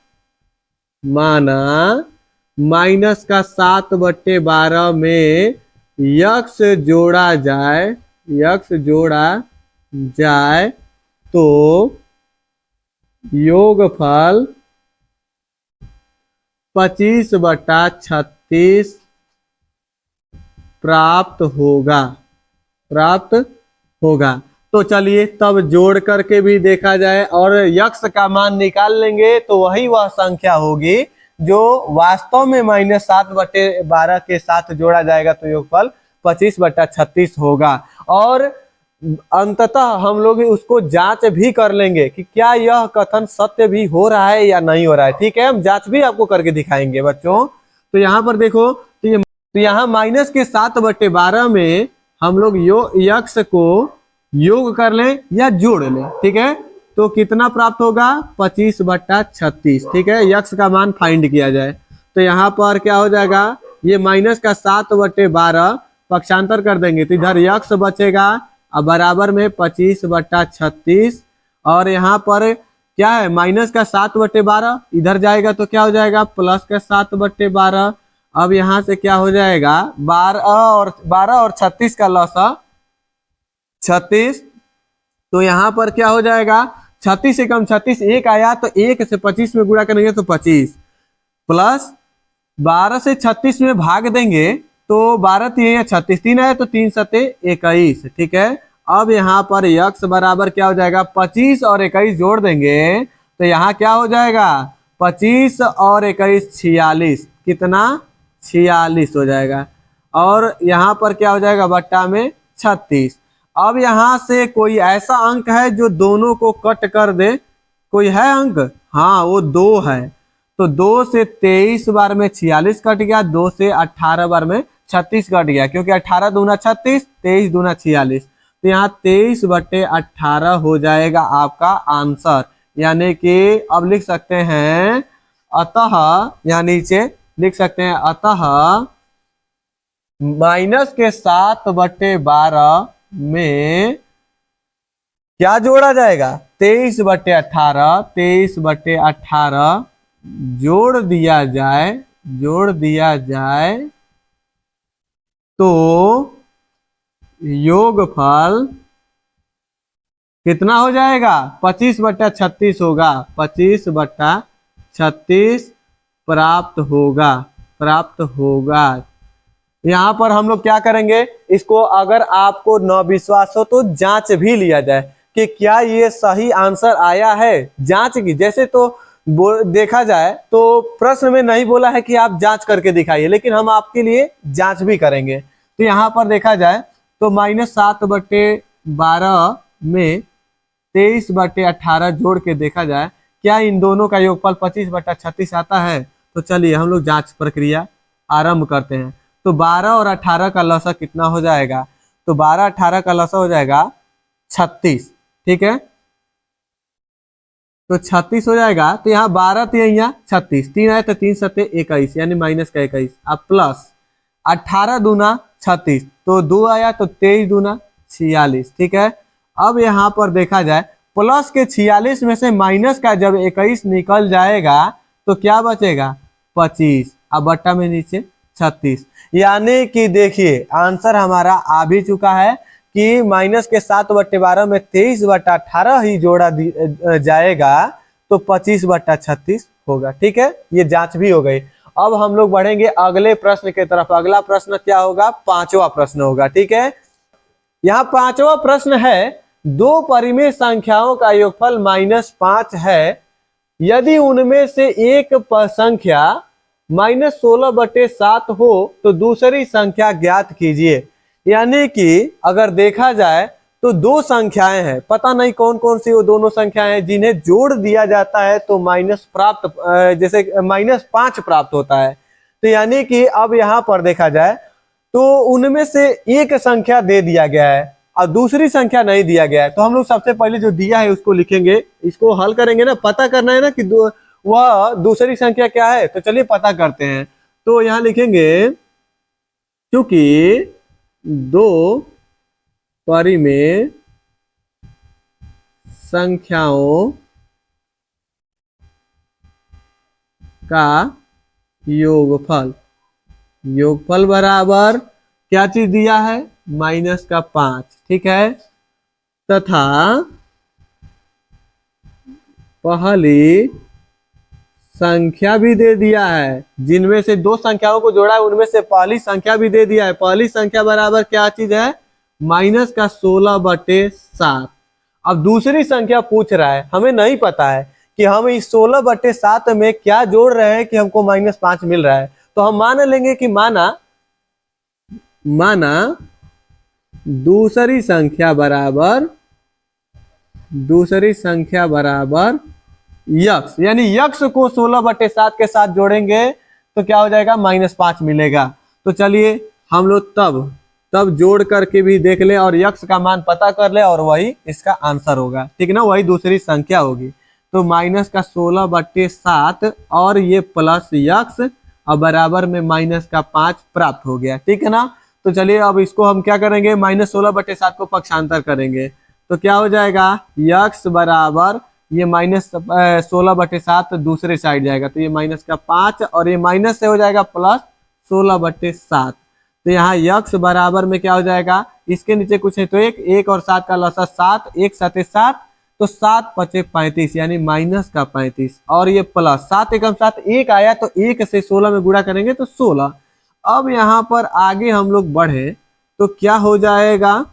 -7/12 में यक्स जोड़ा जाए तो योगफल 25/36 प्राप्त होगा। तो चलिए तब जोड़ करके भी देखा जाए और यक्स का मान निकाल लेंगे तो वही वह संख्या होगी जो वास्तव में -7/12 के साथ जोड़ा जाएगा तो योगफल 25/36 होगा। और अंततः हम लोग उसको जांच भी कर लेंगे कि क्या यह कथन सत्य भी हो रहा है या नहीं हो रहा है। ठीक है, हम जांच भी आपको करके दिखाएंगे बच्चों। तो यहाँ पर देखो, तो यहाँ -7/12 में हम लोग यक्स को योग कर लें या जोड़ लें। ठीक है, तो कितना प्राप्त होगा 25/36। ठीक है, यक्स का मान फाइंड किया जाए तो यहाँ पर क्या हो जाएगा, ये -7/12 पक्षांतर कर देंगे तो इधर यक्स बचेगा और बराबर में 25/36। और यहाँ पर क्या है -7/12 इधर जाएगा तो क्या हो जाएगा +7/12। अब यहाँ से क्या हो जाएगा 12 और 36 का लसा 36। तो यहाँ पर क्या हो जाएगा 36 से कम 36 एक आया तो 1 से 25 में गुणा करेंगे तो 25 प्लस 12 से 36 में भाग देंगे तो 12 3 36 3 आया तो 3 7 21। ठीक है, अब यहाँ पर यक्स बराबर क्या हो जाएगा 25 और 21 जोड़ देंगे तो यहाँ क्या हो जाएगा 25 और 21 46। कितना 46 हो जाएगा। और यहाँ पर क्या हो जाएगा बट्टा में 36। अब यहाँ से कोई ऐसा अंक है जो दोनों को कट कर दे, कोई है अंक? हाँ, वो 2 है। तो 2 से 23 बार में 46 कट गया, 2 से 18 बार में 36 कट गया, क्योंकि 18 दूना 36, 23 दूना 46। तो यहाँ 23/18 हो जाएगा आपका आंसर। यानी कि अब लिख सकते हैं अतः, यहाँ नीचे लिख सकते हैं अतः -7/12 में क्या जोड़ा जाएगा 23/18 जोड़ दिया जाए तो योगफल कितना हो जाएगा 25/36 होगा। 25/36 प्राप्त होगा। यहाँ पर हम लोग क्या करेंगे, इसको अगर आपको न विश्वास हो तो जांच भी लिया जाए कि क्या ये सही आंसर आया है। जांच की जैसे तो देखा जाए तो प्रश्न में नहीं बोला है कि आप जांच करके दिखाइए, लेकिन हम आपके लिए जांच भी करेंगे। तो यहाँ पर देखा जाए तो -7/12 में 23/18 जोड़ के देखा जाए क्या इन दोनों का योगफल 25/36 आता है। तो चलिए हम लोग जांच प्रक्रिया आरंभ करते हैं। तो 12 और 18 का लसा कितना हो जाएगा, तो 12 18 का लसा हो जाएगा 36। ठीक है, तो 36 हो जाएगा। तो यहाँ 12 तो यहाँ 36, 3 आए तो 3 7 21 यानी -21। अब प्लस 18 दूना 36 तो 2 आया तो 23 दूना 46। ठीक है, अब यहाँ पर देखा जाए प्लस के 46 में से माइनस का जब 21 निकल जाएगा तो क्या बचेगा 25। अब बट्टा में नीचे 36। यानी कि देखिए आंसर हमारा आ भी चुका है कि -7/12 में 23/18 ही जोड़ा जाएगा तो 25/36 होगा। ठीक है, ये जांच भी हो गई। अब हम लोग बढ़ेंगे अगले प्रश्न की तरफ। अगला प्रश्न क्या होगा, 5वां प्रश्न होगा। ठीक है, यहाँ 5वां प्रश्न है 2 परिमेय संख्याओं का योगफल -5 है। यदि उनमें से एक संख्या -16/7 हो तो दूसरी संख्या ज्ञात कीजिए। यानी कि अगर देखा जाए तो दो संख्याएं हैं, पता नहीं कौन कौन सी वो दोनों संख्याएं हैं जिन्हें जोड़ दिया जाता है तो माइनस प्राप्त जैसे -5 प्राप्त होता है। तो यानी कि अब यहाँ पर देखा जाए तो उनमें से एक संख्या दे दिया गया है और दूसरी संख्या नहीं दिया गया है। तो हम लोग सबसे पहले जो दिया है उसको लिखेंगे, इसको हल करेंगे ना, पता करना है ना कि वह दूसरी संख्या क्या है। तो चलिए पता करते हैं। तो यहाँ लिखेंगे क्योंकि दो परिमेय संख्याओं का योगफल, योगफल बराबर क्या चीज दिया है, -5, ठीक है। तथा पहली संख्या भी दे दिया है, जिनमें से दो संख्याओं को जोड़ा है उनमें से पहली संख्या भी दे दिया है। पहली संख्या बराबर क्या चीज है, -16/7। अब दूसरी संख्या पूछ रहा है, हमें नहीं पता है कि हम इस 16/7 में क्या जोड़ रहे हैं कि हमको -5 मिल रहा है। तो हम मान लेंगे कि माना दूसरी संख्या बराबर यक्स, यानी यक्स को 16/7 के साथ जोड़ेंगे तो क्या हो जाएगा, -5 मिलेगा। तो चलिए हम लोग तब जोड़ करके भी देख ले और यक्स का मान पता कर ले और वही इसका आंसर होगा, ठीक ना, वही दूसरी संख्या होगी। तो -16/7 और ये प्लस यक्स और बराबर में -5 प्राप्त हो गया, ठीक है ना। तो चलिए अब इसको हम क्या करेंगे, -16/7 को पक्षांतर करेंगे तो क्या हो जाएगा, यक्स बराबर ये -16/7 दूसरे साइड जाएगा तो ये -5 और ये माइनस से हो जाएगा +16/7। तो यहाँ यक्स बराबर में क्या हो जाएगा, इसके नीचे कुछ है तो 1 और 7 का लसा 7, 1 7 7, तो 7 5 35 यानी -35 और ये प्लस 7 एकम 7 1 आया तो 1 से 16 में गुणा करेंगे तो 16। अब यहाँ पर आगे हम लोग बढ़े तो क्या हो जाएगा,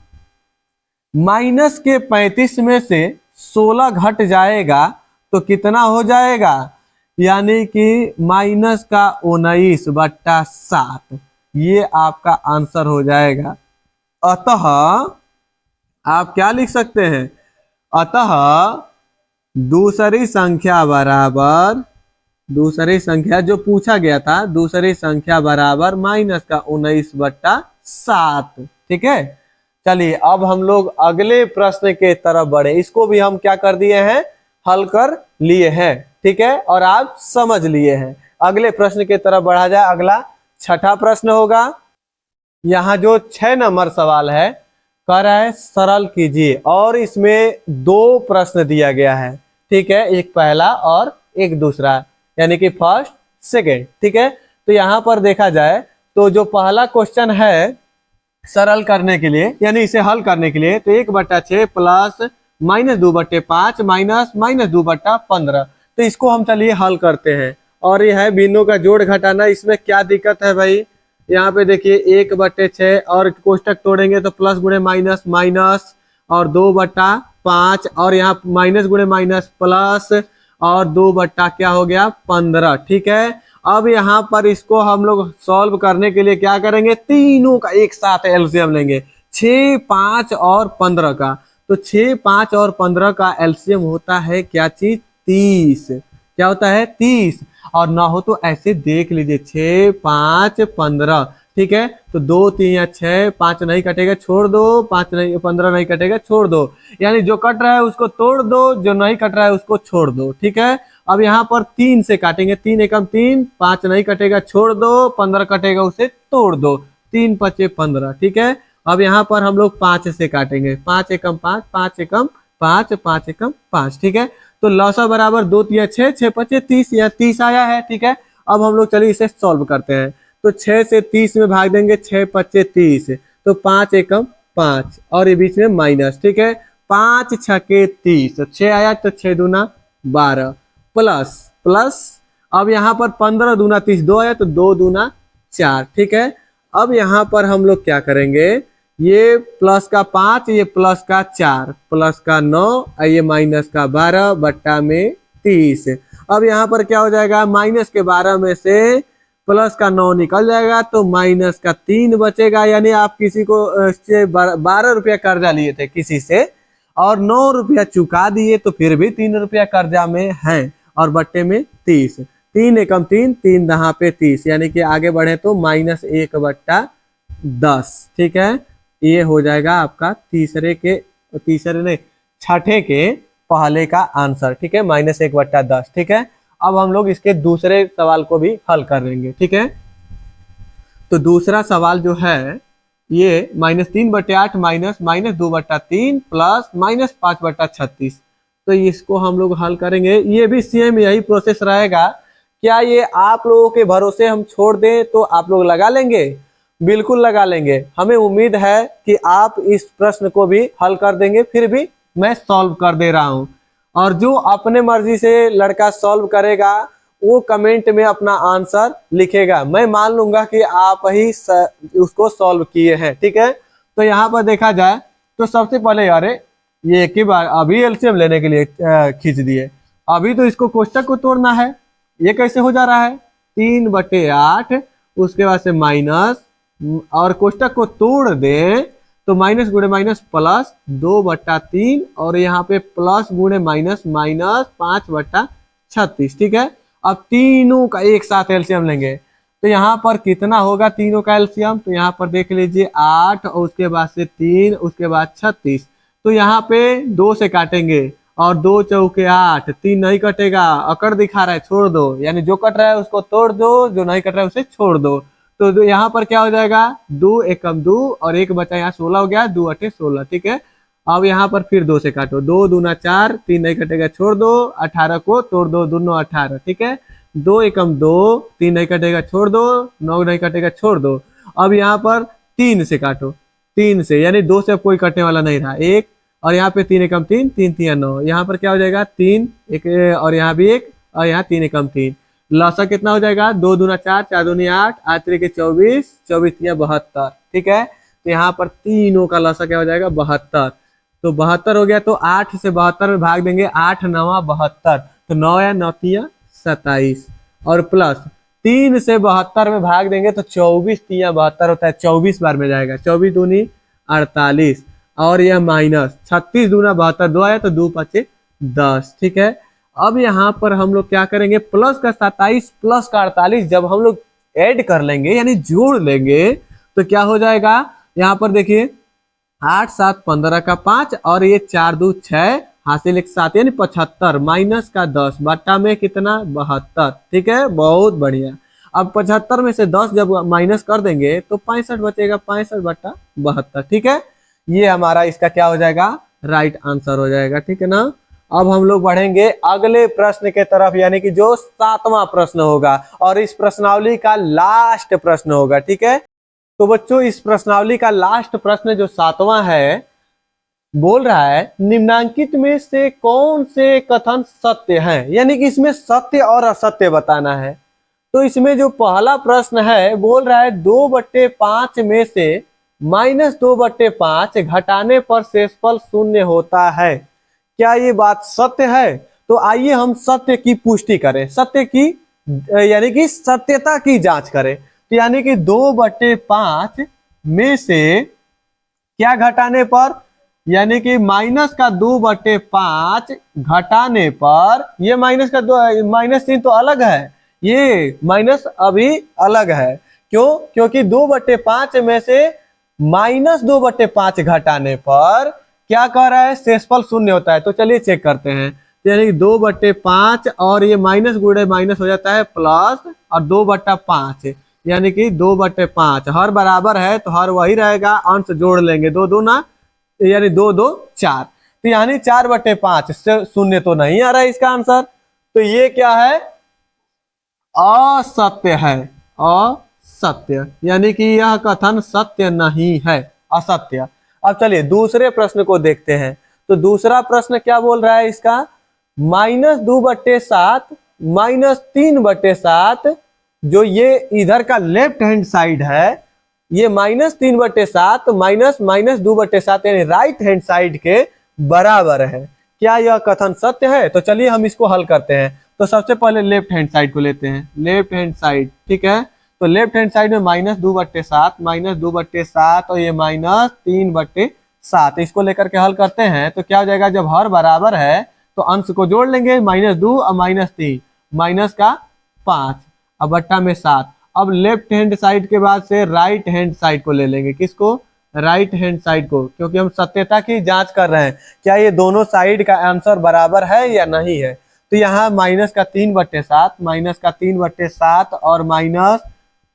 -35 में से 16 घट जाएगा तो कितना हो जाएगा, यानी कि -19/7, ये आपका आंसर हो जाएगा। अतः आप क्या लिख सकते हैं, अतः दूसरी संख्या जो पूछा गया था, दूसरी संख्या बराबर -19/7, ठीक है। चलिए अब हम लोग अगले प्रश्न के तरफ बढ़े, इसको भी हम क्या कर दिए हैं, हल कर लिए हैं, ठीक है, और आप समझ लिए हैं। अगले प्रश्न के तरफ बढ़ा जाए। अगला छठा प्रश्न होगा। यहाँ जो 6 नंबर सवाल है, कह रहा है सरल कीजिए और इसमें 2 प्रश्न दिया गया है, ठीक है, एक पहला और एक दूसरा, यानी कि फर्स्ट सेकेंड, ठीक है। तो यहाँ पर देखा जाए तो जो पहला क्वेश्चन है सरल करने के लिए, यानी इसे हल करने के लिए, तो 1/6 प्लस -2/5 माइनस -2/15। तो इसको हम चलिए हल करते हैं। और ये है बिंदु का जोड़ घटाना, इसमें क्या दिक्कत है भाई, यहाँ पे देखिए 1/6 और कोष्टक तोड़ेंगे तो प्लस गुणे माइनस माइनस और 2/5 और यहाँ माइनस गुणे माइनस प्लस और 2 क्या हो गया 15, ठीक है। अब यहाँ पर इसको हम लोग सॉल्व करने के लिए क्या करेंगे, तीनों का एक साथ एलसीएम लेंगे, 6, 5 और 15 का। तो 6, 5 और 15 का एलसीएम होता है क्या चीज, 30। क्या होता है, 30। और ना हो तो ऐसे देख लीजिए 6, 5, 15, ठीक है। तो 2, 3 या 6, 5 नहीं कटेगा छोड़ दो, 5 नहीं 15 नहीं कटेगा छोड़ दो, यानी जो कट रहा है उसको तोड़ दो, जो नहीं कट रहा है उसको छोड़ दो, ठीक है। अब यहाँ पर 3 से काटेंगे, 3 एकम 3, 5 नहीं कटेगा छोड़ दो, 15 कटेगा उसे तोड़ दो, 3 5 15, ठीक है। अब यहाँ पर हम लोग 5 से काटेंगे, 5 एकम 5, 5 एकम 5, 5 एकम 5, ठीक है। तो लौसा बराबर 2 3 6, 6 5 30, या 30 आया है, ठीक है। अब हम लोग चलिए इसे सॉल्व करते हैं। तो 6 से 30 में भाग देंगे, 6 5 30, तो 5 एकम 5 और ये बीच में माइनस, ठीक है। 5 6 30, 6 आया तो 6 दूना 12 प्लस अब यहाँ पर 15 दूना 30, 2 आया तो 2 दूना 4, ठीक है। अब यहाँ पर हम लोग क्या करेंगे, ये प्लस का 5, ये प्लस का 4, प्लस का 9, ये माइनस का 12 बट्टा में 30। अब यहाँ पर क्या हो जाएगा, -12 में से प्लस का 9 निकल जाएगा तो माइनस का 3 बचेगा। यानी आप किसी को 12 रुपया कर्जा लिए थे किसी से और 9 रुपया चुका दिए तो फिर भी 3 रुपया कर्जा में है और बट्टे में 30। 3 एकम 3, 3 दहा पे 30, यानी कि आगे बढ़े तो -1/10। ठीक है, ये हो जाएगा आपका छठे के पहले का आंसर। ठीक है, -1/10। ठीक है, अब हम लोग इसके दूसरे सवाल को भी हल कर लेंगे। ठीक है, तो दूसरा सवाल जो है ये -3/8 -2/3 प्लस -5/36। तो इसको हम लोग हल करेंगे। ये भी सेम यही प्रोसेस रहेगा। क्या ये आप लोगों के भरोसे हम छोड़ दें तो आप लोग लगा लेंगे? बिल्कुल लगा लेंगे। हमें उम्मीद है कि आप इस प्रश्न को भी हल कर देंगे। फिर भी मैं सॉल्व कर दे रहा हूं और जो अपने मर्जी से लड़का सॉल्व करेगा वो कमेंट में अपना आंसर लिखेगा। मैं मान लूंगा कि आप ही उसको सॉल्व किए हैं। ठीक है, तो यहाँ पर देखा जाए तो सबसे पहले यार ये एक ही बार अभी एलसीएम लेने के लिए खींच दिए। अभी तो इसको कोष्टक को तोड़ना है। ये कैसे हो जा रहा है? 3/8, उसके बाद से माइनस और कोष्टक को तोड़ दे तो माइनस गुणे माइनस प्लस 2/3 और यहाँ पे प्लस गुणे माइनस -5/36। ठीक है, अब तीनों का एक साथ एलसीएम लेंगे तो यहाँ पर कितना होगा तीनों का एलसीएम? तो यहाँ पर देख लीजिए 8 और उसके बाद से 3 उसके बाद 36। तो यहाँ पे 2 से काटेंगे और 2 चौके 8, 3 नहीं कटेगा, अकड़ दिखा रहा है, छोड़ दो। यानी जो कट रहा है उसको तोड़ दो, जो नहीं कट रहा है उसे छोड़ दो। तो यहाँ पर क्या हो जाएगा? 2 एकम 2 और एक बचा यहाँ 16 हो गया, 2 8 16। ठीक है, अब यहाँ पर फिर 2 से काटो, 2 दूना 4, 3 नहीं कटेगा, छोड़ दो। 18 को तोड़ दो, दोनों 18। ठीक है, 2 एकम 2, 3 नहीं कटेगा, छोड़ दो। 9 नहीं कटेगा, छोड़ दो। अब यहाँ पर 3 से काटो, 3 से, यानी 2 से अब कोई कटने वाला नहीं रहा, 1 और यहाँ पे 3 एकम 3, 3 3 9। यहाँ पर क्या हो जाएगा? 3 एक और यहाँ भी 1 और यहाँ 3 एकम 3। लसा कितना हो जाएगा? 2 दूना 4, 4 दूनी 8, 8 3 24, 24 72। ठीक है, तो यहाँ पर तीनों का लसा क्या हो जाएगा? 72। तो 72 हो गया तो 8 से 72 में भाग देंगे, 8 9 72, तो 9 या 9 3 27 और प्लस 3 से 72 में भाग देंगे तो 24 3 72 होता है, 24 बार में जाएगा, 24 दूनी 48 और यह माइनस 36 दूना 72, 2 आया तो 2 5 10। ठीक है, अब यहाँ पर हम लोग क्या करेंगे? प्लस का 27 प्लस का 48 जब हम लोग ऐड कर लेंगे यानी जोड़ लेंगे तो क्या हो जाएगा? यहाँ पर देखिए 8 7 15 का 5 और ये 4 2 6 हासिल 1 7 यानी 75 माइनस का 10 बट्टा में कितना? 72। ठीक है, बहुत बढ़िया। अब 75 में से 10 जब माइनस कर देंगे तो 65 बचेगा, 65/72। ठीक है, ये हमारा इसका क्या हो जाएगा? राइट आंसर हो जाएगा। ठीक है ना। अब हम लोग बढ़ेंगे अगले प्रश्न के तरफ, यानी कि जो 7वां प्रश्न होगा और इस प्रश्नावली का लास्ट प्रश्न होगा। ठीक है, तो बच्चों इस प्रश्नावली का लास्ट प्रश्न जो 7वां है बोल रहा है निम्नांकित में से कौन से कथन सत्य हैं, यानी कि इसमें सत्य और असत्य बताना है। तो इसमें जो पहला प्रश्न है बोल रहा है 2/5 में से -2/5 घटाने पर शेषफल 0 होता है। क्या ये बात सत्य है? तो आइए हम सत्य की पुष्टि करें, सत्य की यानी कि सत्यता की जांच करें। तो यानी कि 2/5 में से क्या घटाने पर, यानी कि माइनस का 2/5 घटाने पर, ये माइनस का -3 तो अलग है, ये माइनस अभी अलग है। क्यों? क्योंकि 2/5 में से -2/5 घटाने पर क्या कह रहा है? शेषफल 0 होता है। तो चलिए चेक करते हैं। यानी कि 2/5 और ये माइनस गुणे माइनस हो जाता है प्लस और 2/5 यानी कि 2/5 हर बराबर है तो हर वही रहेगा, अंश जोड़ लेंगे, 2 दूना यानी 2 2 4, तो यानी 4/5 से 0 तो नहीं आ रहा है इसका आंसर। तो ये क्या है? असत्य है, असत्य, यानी कि यह कथन सत्य नहीं है, असत्य। अब चलिए दूसरे प्रश्न को देखते हैं। तो दूसरा प्रश्न क्या बोल रहा है इसका? -2/7 -3/7, जो ये इधर का लेफ्ट हैंड साइड है, ये -3/7 -2/7 यानी राइट हैंड साइड के बराबर है। क्या यह कथन सत्य है? तो चलिए हम इसको हल करते हैं। तो सबसे पहले लेफ्ट हैंड साइड को लेते हैं, लेफ्ट हैंड साइड। ठीक है, तो लेफ्ट हैंड साइड में -2/7 -2/7 और ये -3/7 इसको लेकर के हल करते हैं तो क्या हो जाएगा, जब हर बराबर है तो अंश को जोड़ लेंगे, -2 और -3 माइनस का 5 अब बट्टा में 7। अब लेफ्ट हैंड साइड के बाद से राइट हैंड साइड को ले लेंगे, किसको, राइट हैंड साइड को, क्योंकि हम सत्यता की जांच कर रहे हैं क्या ये दोनों साइड का आंसर बराबर है या नहीं है। तो यहाँ -3/7 और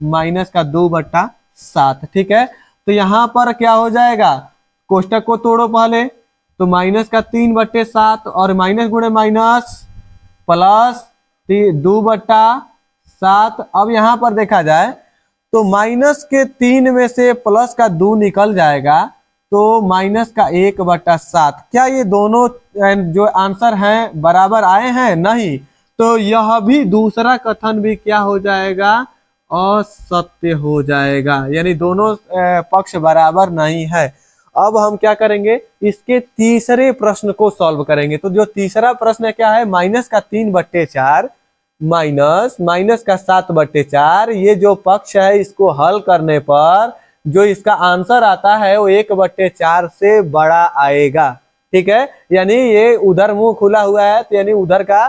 माइनस का 2/7, ठीक है। तो यहाँ पर क्या हो जाएगा, कोष्टक को तोड़ो पहले, तो -3/7 और माइनस गुणे माइनस प्लस 2/7। अब यहाँ पर देखा जाए तो -3 में से प्लस का 2 निकल जाएगा, तो -1/7। क्या ये दोनों जो आंसर हैं बराबर आए हैं, नहीं। तो यह भी दूसरा कथन भी क्या हो जाएगा, असत्य हो जाएगा, यानी दोनों पक्ष बराबर नहीं है। अब हम क्या करेंगे, इसके तीसरे प्रश्न को सॉल्व करेंगे। तो जो तीसरा प्रश्न क्या है, -3/4 माइनस का 7/4, ये जो पक्ष है इसको हल करने पर जो इसका आंसर आता है वो 1/4 से बड़ा आएगा, ठीक है। यानी ये उधर मुंह खुला हुआ है तो यानी उधर का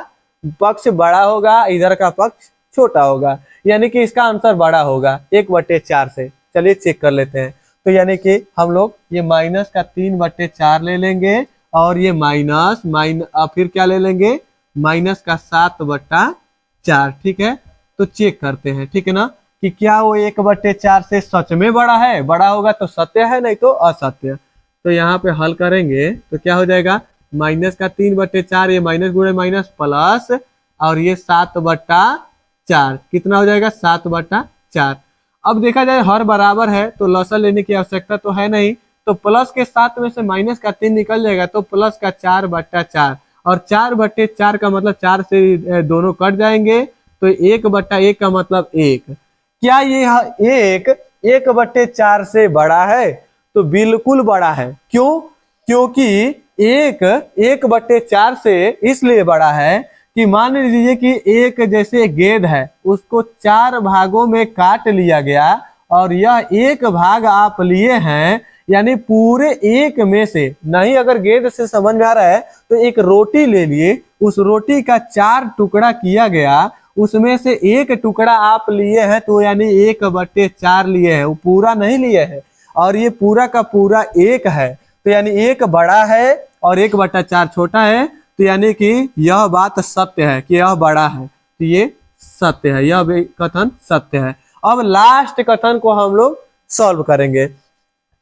पक्ष बड़ा होगा, इधर का पक्ष छोटा होगा, यानी कि इसका आंसर बड़ा होगा 1/4 से। चलिए चेक कर लेते हैं। तो यानी कि हम लोग ये -3/4 ले लेंगे और ये फिर क्या ले लेंगे, -7/4, ठीक है। तो चेक करते हैं, ठीक है ना, कि क्या वो 1/4 से सच में बड़ा है, बड़ा होगा तो सत्य है, नहीं तो असत्य। तो यहाँ पे हल करेंगे तो क्या हो जाएगा, -3/4 ये माइनस गुणे माइनस प्लस और ये 7/4 कितना हो जाएगा, 7/4। अब देखा जाए हर बराबर है तो लॉसर लेने की आवश्यकता तो है नहीं, तो प्लस के 7 में से -3 निकल जाएगा तो प्लस का 4/4 और 4/4 का मतलब 4 से दोनों कट जाएंगे तो 1/1 का मतलब 1। क्या ये 1/4 से बड़ा है, तो बिल्कुल बड़ा है। क्यों, क्योंकि 1/4 से इसलिए बड़ा है कि मान लीजिए कि एक जैसे गेंद है उसको 4 भागों में काट लिया गया और यह एक भाग आप लिए हैं, यानी पूरे एक में से नहीं, अगर गेंद से समझ में आ रहा है तो एक रोटी ले लिए, उस रोटी का 4 टुकड़ा किया गया, उसमें से एक टुकड़ा आप लिए हैं तो यानी 1/4 लिए हैं, वो पूरा नहीं लिए हैं, और ये पूरा का पूरा 1 है, तो यानी 1 बड़ा है और 1/4 छोटा है, तो यानी कि यह बात सत्य है कि यह बड़ा है, तो ये सत्य है, यह कथन सत्य है। अब लास्ट कथन को हम लोग सॉल्व करेंगे।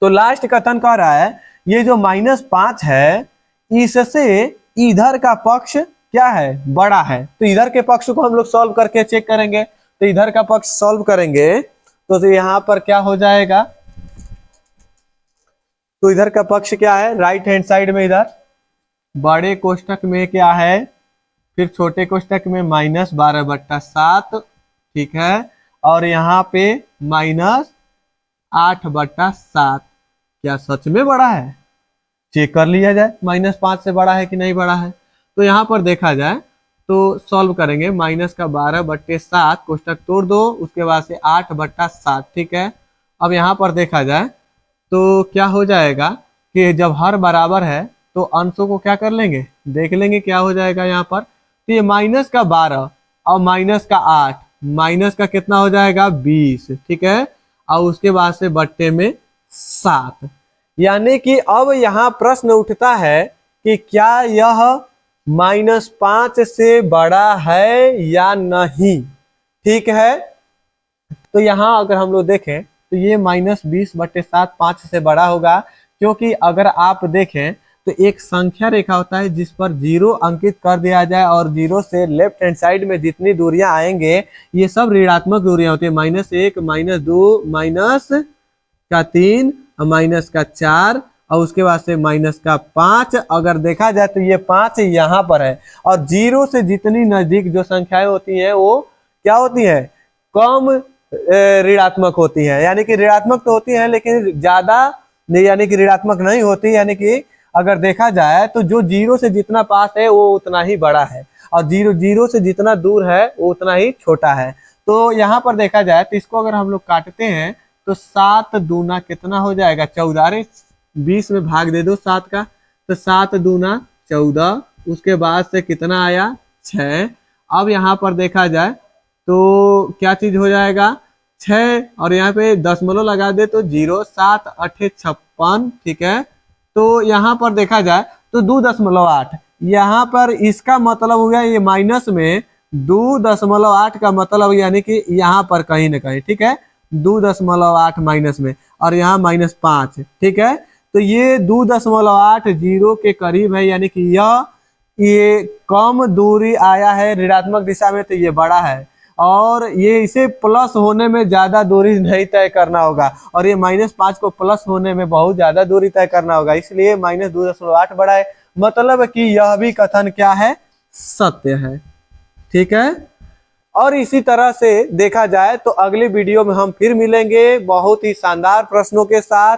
तो लास्ट कथन कह रहा है ये जो -5 है इससे इधर का पक्ष क्या है, बड़ा है, तो इधर के पक्ष को हम लोग सॉल्व करके चेक करेंगे। तो इधर का पक्ष सॉल्व करेंगे तो यहाँ पर क्या हो जाएगा, तो इधर का पक्ष क्या है, राइट हैंड साइड में इधर बड़े कोष्टक में क्या है, फिर छोटे कोष्टक में -12/7, ठीक है, और यहाँ पे -8/7। क्या सच में बड़ा है, चेक कर लिया जाए -5 से बड़ा है कि नहीं बड़ा है। तो यहाँ पर देखा जाए तो सॉल्व करेंगे, -12/7 कोष्टक तोड़ दो, उसके बाद से 8/7, ठीक है। अब यहाँ पर देखा जाए तो क्या हो जाएगा कि जब हर बराबर है तो अंशों को क्या कर लेंगे, देख लेंगे क्या हो जाएगा यहाँ पर। तो ये -12 और -8, माइनस का कितना हो जाएगा 20, ठीक है, और उसके बाद से बट्टे में 7। यानी कि अब यहाँ प्रश्न उठता है कि क्या यह -5 से बड़ा है या नहीं, ठीक है। तो यहाँ अगर हम लोग देखें तो ये -20/7 5 से बड़ा होगा, क्योंकि अगर आप देखें तो एक संख्या रेखा होता है जिस पर 0 अंकित कर दिया जाए और 0 से लेफ्ट हैंड साइड में जितनी दूरियां आएंगे ये सब ऋणात्मक दूरियां होती है, -1 -2 -3 -4 और उसके बाद से -5। अगर देखा जाए तो ये 5 यहाँ पर है, और 0 से जितनी नजदीक जो संख्याएं होती हैं वो क्या होती हैं, कम ऋणात्मक होती हैं, यानी कि ऋणात्मक तो होती हैं लेकिन ज्यादा यानी कि ऋणात्मक नहीं होती, यानी कि अगर देखा जाए तो जो 0 से जितना पास है वो उतना ही बड़ा है और 0 से जितना दूर है वो उतना ही छोटा है। तो यहाँ पर देखा जाए तो इसको अगर हम लोग काटते हैं तो 7 दूना कितना हो जाएगा 14। अरे 20 में भाग दे दो 7 का, तो 7 दूना 14, उसके बाद से कितना आया 6। अब यहाँ पर देखा जाए तो क्या चीज हो जाएगा 6, और यहाँ पे दशमलव लगा दे तो 0, 7 8 56, ठीक है। तो यहाँ पर देखा जाए तो 2.8, यहाँ पर इसका मतलब हो गया ये माइनस में 2.8 का मतलब यानी कि यहाँ पर कहीं ना कहीं, ठीक है, 2.8 माइनस में, और यहाँ -5, ठीक है। तो ये 2.8 जीरो के करीब है, यानी कि ये कम दूरी आया है ऋणात्मक दिशा में, तो ये बड़ा है। और ये इसे प्लस होने में ज्यादा दूरी नहीं तय करना होगा, और ये -5 को प्लस होने में बहुत ज्यादा दूरी तय करना होगा, इसलिए -2.8 बड़ा है। मतलब कि यह भी कथन क्या है, सत्य है, ठीक है। और इसी तरह से देखा जाए तो अगले वीडियो में हम फिर मिलेंगे बहुत ही शानदार प्रश्नों के साथ।